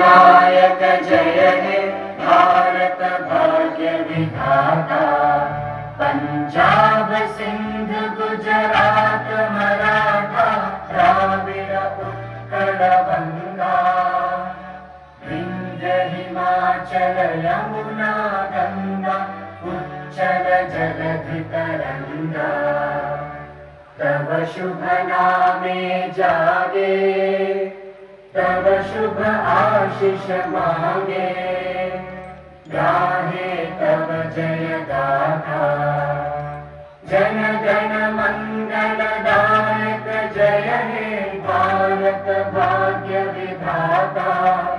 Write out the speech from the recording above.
नायक जय हे भारत भाग्य विधाता। पंजाब सिंध गुजरात मराठा द्राविड़ उत्कल गंगा। विंध्य हिमाचल यमुना गंगा उच्चल जलधि तरंगा। तव शुभ नामे जागे तव शुभ आशीष मांगे। गाहे तव जय गाथा जन गण मंगल दायक जय हे भारत भाग्य विधाता।